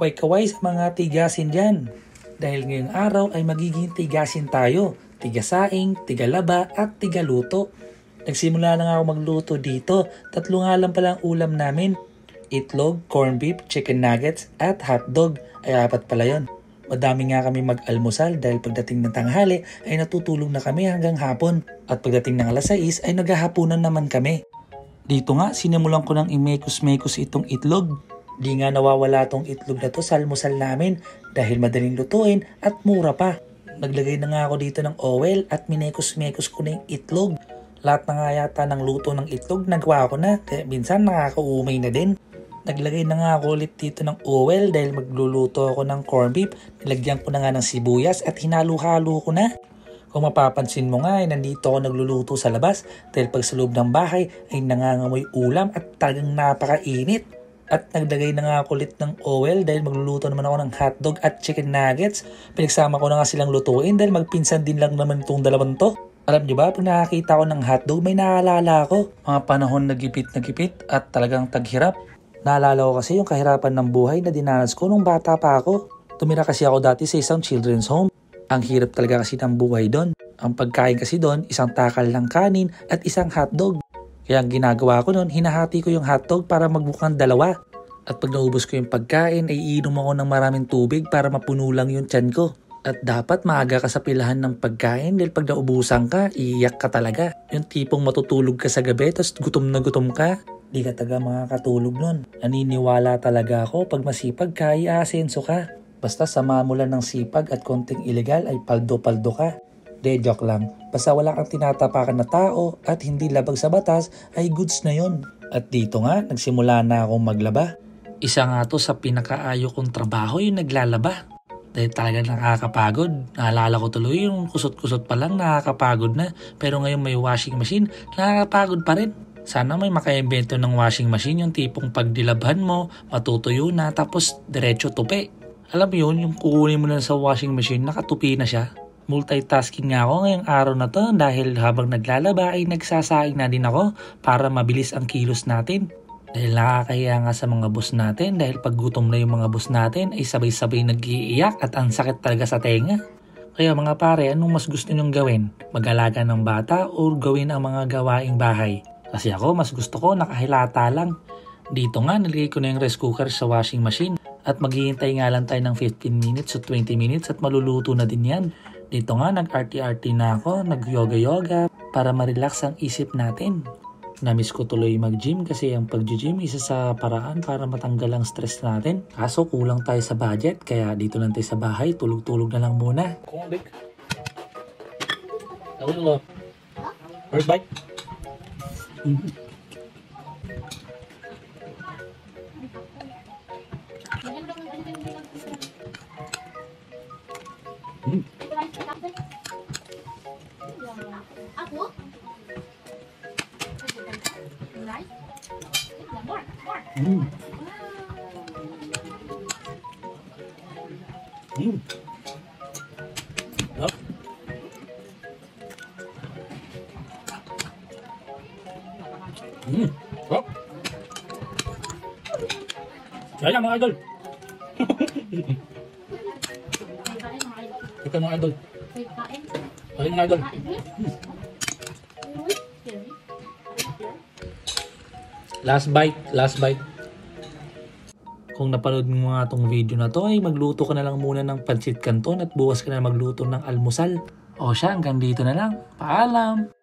Kaway-kaway sa mga tigasin dyan. Dahil ngayong araw ay magiging tigasin tayo. Tigasaing, tigalaba at tigaluto. Nagsimula na nga ako magluto dito. 3 nga lang pala ang ulam namin. Itlog, corned beef, chicken nuggets at hotdog. Ay 4 pala yun. Madami nga kami mag-almusal dahil pagdating ng tanghali ay natutulog na kami hanggang hapon. At pagdating ng alas 6 ay naghahapunan naman kami. Dito nga sinimulan ko ng imekos-mekos itong itlog. Di nga nawawala tong itlog na to sa almusal namin dahil madaling lutuin at mura pa. Naglagay na nga ako dito ng oil at minekos-mekos ko na yung itlog. Lahat na nga yata ng luto ng itlog nagawa ko na kaya minsan nakakaumay na din. Naglagay na nga ako ulit dito ng oil dahil magluluto ako ng corned beef. Nilagyan ko na nga ng sibuyas at hinalo-halo ko na. Kung mapapansin mo nga ay nandito ako nagluluto sa labas dahil pag sa loob ng bahay ay nangangamoy ulam at talagang napakainit. At nagdagay na nga ako ulit ng oil dahil magluluto naman ako ng hotdog at chicken nuggets. Pinagsama ko na nga silang lutuin dahil magpinsan din lang naman itong dalawang to. Alam niyo ba, pag nakakita ko ng hotdog may naalala ko. Mga panahon na gipit at talagang taghirap. Naalala ko kasi yung kahirapan ng buhay na dinanas ko nung bata pa ako. Tumira kasi ako dati sa isang children's home. Ang hirap talaga kasi ng buhay doon. Ang pagkain kasi doon, isang takal ng kanin at isang hotdog. Kaya ang ginagawa ko noon, hinahati ko yung hotdog para magbukang 2. At pag naubos ko yung pagkain, ay iinom ako ng maraming tubig para mapuno lang yung tiyan ko. At dapat maaga ka sa pilahan ng pagkain dahil pag naubusan ka, iiyak ka talaga. Yung tipong matutulog ka sa gabi tapos gutom na gutom ka, di ka taga makakatulog nun. Naniniwala talaga ako pag masipag ka, i-asenso ka. Basta sama mo lang ng sipag at konting ilegal ay paldo-paldo ka. De, joke lang. Basta wala kang tinatapakan na tao at hindi labag sa batas ay goods na yon. At dito nga, nagsimula na akong maglaba. Isa nga to sa pinakaayo kong trabaho yung naglalaba. Dahil talaga nakakapagod. Naalala ko tuloy yung kusot-kusot pa lang nakakapagod na. Pero ngayon may washing machine, nakakapagod pa rin. Sana may makaimbento ng washing machine yung tipong pagdilabhan mo, matutuyo na tapos diretso tupi. Alam mo yun, yung kukunin mo na sa washing machine, nakatupi na siya. Multitasking nga ako ngayong araw na to dahil habang naglalaba ay nagsasaing na din ako para mabilis ang kilos natin. Dahil nakakahiya nga sa mga boss natin dahil pag gutom na yung mga boss natin ay sabay-sabay nag-iiyak at ang sakit talaga sa tenga. Kaya mga pare, anong mas gusto nyong gawin? Mag-alaga ng bata o gawin ang mga gawaing bahay? Kasi ako mas gusto ko nakahilata lang. Dito nga nilagay ko na yung rice cooker sa washing machine at maghihintay nga lang tayo ng 15 minutes o 20 minutes at maluluto na din yan. Dito nga nag-arty-arty na ako, nag-yoga-yoga para ma-relax ang isip natin. Namiss ko tuloy mag-gym kasi ang pag-gym isa sa paraan para matanggal ang stress natin. Kaso kulang tayo sa budget kaya dito lang tayo sa bahay, tulog-tulog na lang muna. First bite. Aku? Kaya mga idol. Ito mga idol. Kaya mga idol. Last bite. Kung napanood mo nga itong video na to ay magluto ka na lang muna ng pancit canton at bukas ka na magluto ng almusal. O siya, hanggang dito na lang. Paalam!